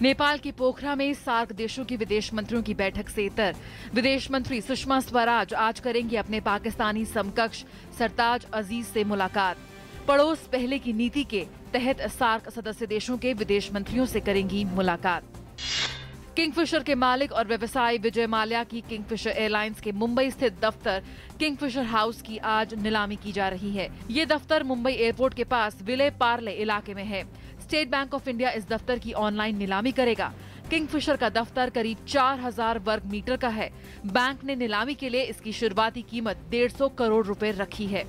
नेपाल के पोखरा में सार्क देशों के विदेश मंत्रियों की बैठक से इतर विदेश मंत्री सुषमा स्वराज आज करेंगी अपने पाकिस्तानी समकक्ष सरताज अजीज से मुलाकात। पड़ोस पहले की नीति के तहत सार्क सदस्य देशों के विदेश मंत्रियों से करेंगी मुलाकात। किंगफिशर के मालिक और व्यवसायी विजय माल्या की किंगफिशर एयरलाइंस के मुंबई स्थित दफ्तर किंगफिशर हाउस की आज नीलामी की जा रही है। ये दफ्तर मुंबई एयरपोर्ट के पास विले पार्ले इलाके में है। स्टेट बैंक ऑफ इंडिया इस दफ्तर की ऑनलाइन नीलामी करेगा। किंगफिशर का दफ्तर करीब 4000 वर्ग मीटर का है। बैंक ने नीलामी के लिए इसकी शुरुआती कीमत 150 करोड़ रुपए रखी है।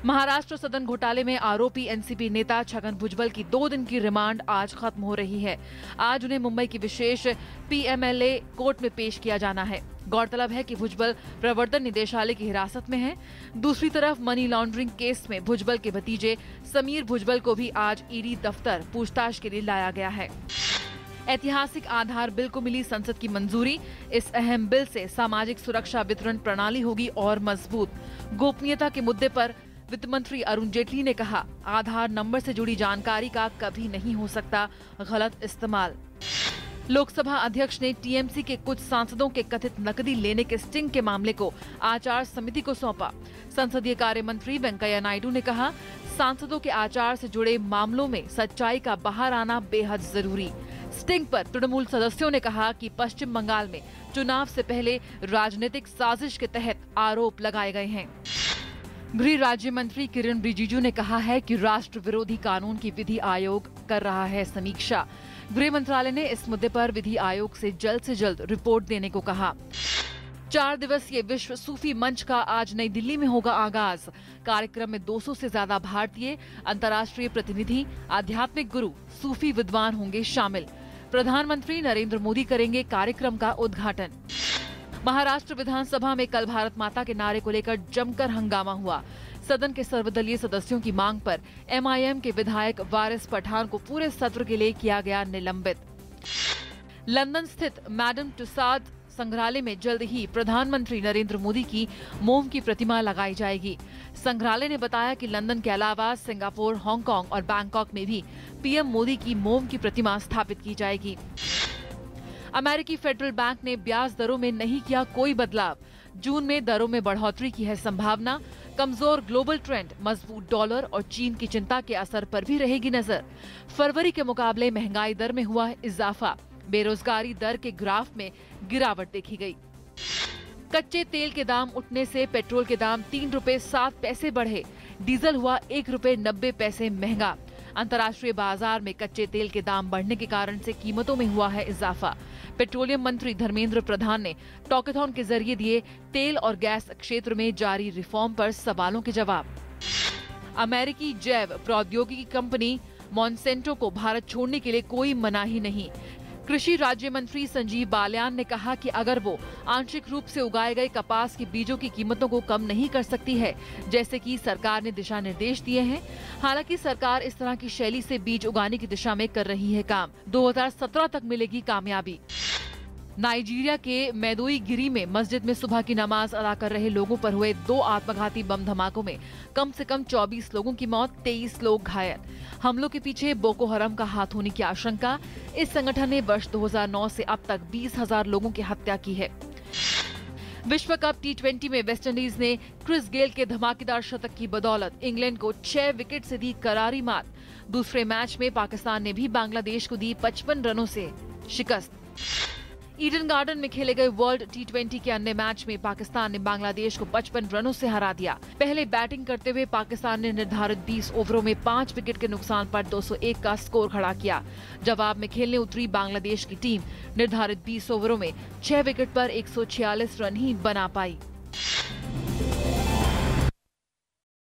महाराष्ट्र सदन घोटाले में आरोपी एनसीपी नेता छगन भुजबल की 2 दिन की रिमांड आज खत्म हो रही है। आज उन्हें मुंबई की विशेष पीएमएलए कोर्ट में पेश किया जाना है। गौरतलब है कि भुजबल प्रवर्तन निदेशालय की हिरासत में हैं। दूसरी तरफ मनी लॉन्ड्रिंग केस में भुजबल के भतीजे समीर भुजबल को भी आज ईडी दफ्तर पूछताछ के लिए लाया गया है। ऐतिहासिक आधार बिल को मिली संसद की मंजूरी। इस अहम बिल से सामाजिक सुरक्षा वितरण प्रणाली होगी और मजबूत। गोपनीयता के मुद्दे पर वित्त मंत्री अरुण जेटली ने कहा, आधार नंबर से जुड़ी जानकारी का कभी नहीं हो सकता गलत इस्तेमाल। लोकसभा अध्यक्ष ने टीएमसी के कुछ सांसदों के कथित नकदी लेने के स्टिंग के मामले को आचार समिति को सौंपा। संसदीय कार्य मंत्री वेंकैया नायडू ने कहा, सांसदों के आचार से जुड़े मामलों में सच्चाई का बाहर आना बेहद जरूरी। स्टिंग पर तृणमूल सदस्यों ने कहा कि पश्चिम बंगाल में चुनाव से पहले राजनीतिक साजिश के तहत आरोप लगाए गए हैं। गृह राज्य मंत्री किरण रिजिजू ने कहा है कि राष्ट्र विरोधी कानून की विधि आयोग कर रहा है समीक्षा। गृह मंत्रालय ने इस मुद्दे पर विधि आयोग से जल्द रिपोर्ट देने को कहा। 4 दिवसीय विश्व सूफी मंच का आज नई दिल्ली में होगा आगाज। कार्यक्रम में 200 से ज्यादा भारतीय, अंतर्राष्ट्रीय प्रतिनिधि, आध्यात्मिक गुरु, सूफी विद्वान होंगे शामिल। प्रधानमंत्री नरेंद्र मोदी करेंगे कार्यक्रम का उद्घाटन। महाराष्ट्र विधानसभा में कल भारत माता के नारे को लेकर जमकर हंगामा हुआ। सदन के सर्वदलीय सदस्यों की मांग पर एमआईएम के विधायक वारिस पठान को पूरे सत्र के लिए किया गया निलंबित। लंदन स्थित मैडम टुसाद संग्रहालय में जल्द ही प्रधानमंत्री नरेंद्र मोदी की मोम की प्रतिमा लगाई जाएगी। संग्रहालय ने बताया कि लंदन के अलावा सिंगापुर, हांगकांग और बैंकॉक में भी पीएम मोदी की मोम की प्रतिमा स्थापित की जाएगी। अमेरिकी फेडरल बैंक ने ब्याज दरों में नहीं किया कोई बदलाव। जून में दरों में बढ़ोतरी की है संभावना। कमजोर ग्लोबल ट्रेंड, मजबूत डॉलर और चीन की चिंता के असर पर भी रहेगी नजर। फरवरी के मुकाबले महंगाई दर में हुआ इजाफा। बेरोजगारी दर के ग्राफ में गिरावट देखी गई। कच्चे तेल के दाम उठने से पेट्रोल के दाम 3 रुपए 7 पैसे बढ़े। डीजल हुआ 1 रुपए 90 पैसे महंगा। अंतर्राष्ट्रीय बाजार में कच्चे तेल के दाम बढ़ने के कारण से कीमतों में हुआ है इजाफा। पेट्रोलियम मंत्री धर्मेंद्र प्रधान ने टॉकेथॉन के जरिए दिए तेल और गैस क्षेत्र में जारी रिफॉर्म पर सवालों के जवाब। अमेरिकी जैव प्रौद्योगिकी कंपनी मॉन्सेंटो को भारत छोड़ने के लिए कोई मनाही नहीं। कृषि राज्य मंत्री संजीव बालियान ने कहा कि अगर वो आंशिक रूप से उगाए गए कपास के बीजों की कीमतों को कम नहीं कर सकती है, जैसे कि सरकार ने दिशा निर्देश दिए हैं। हालांकि सरकार इस तरह की शैली से बीज उगाने की दिशा में कर रही है काम। 2017 तक मिलेगी कामयाबी। नाइजीरिया के मैदुइगिरी में मस्जिद में सुबह की नमाज अदा कर रहे लोगों पर हुए 2 आत्मघाती बम धमाकों में कम से कम 24 लोगों की मौत, 23 लोग घायल। हमलों के पीछे बोको हराम का हाथ होने की आशंका। इस संगठन ने वर्ष 2009 से अब तक 20,000 लोगों की हत्या की है। विश्व कप T20 में वेस्टइंडीज ने क्रिस गेल के धमाकेदार शतक की बदौलत इंग्लैंड को 6 विकेट से दी करारी मात। दूसरे मैच में पाकिस्तान ने भी बांग्लादेश को दी 55 रनों से शिकस्त। ईडन गार्डन में खेले गए वर्ल्ड T20 के अन्य मैच में पाकिस्तान ने बांग्लादेश को 55 रनों से हरा दिया। पहले बैटिंग करते हुए पाकिस्तान ने निर्धारित 20 ओवरों में 5 विकेट के नुकसान पर 201 का स्कोर खड़ा किया। जवाब में खेलने उतरी बांग्लादेश की टीम निर्धारित 20 ओवरों में 6 विकेट पर 146 रन ही बना पाई।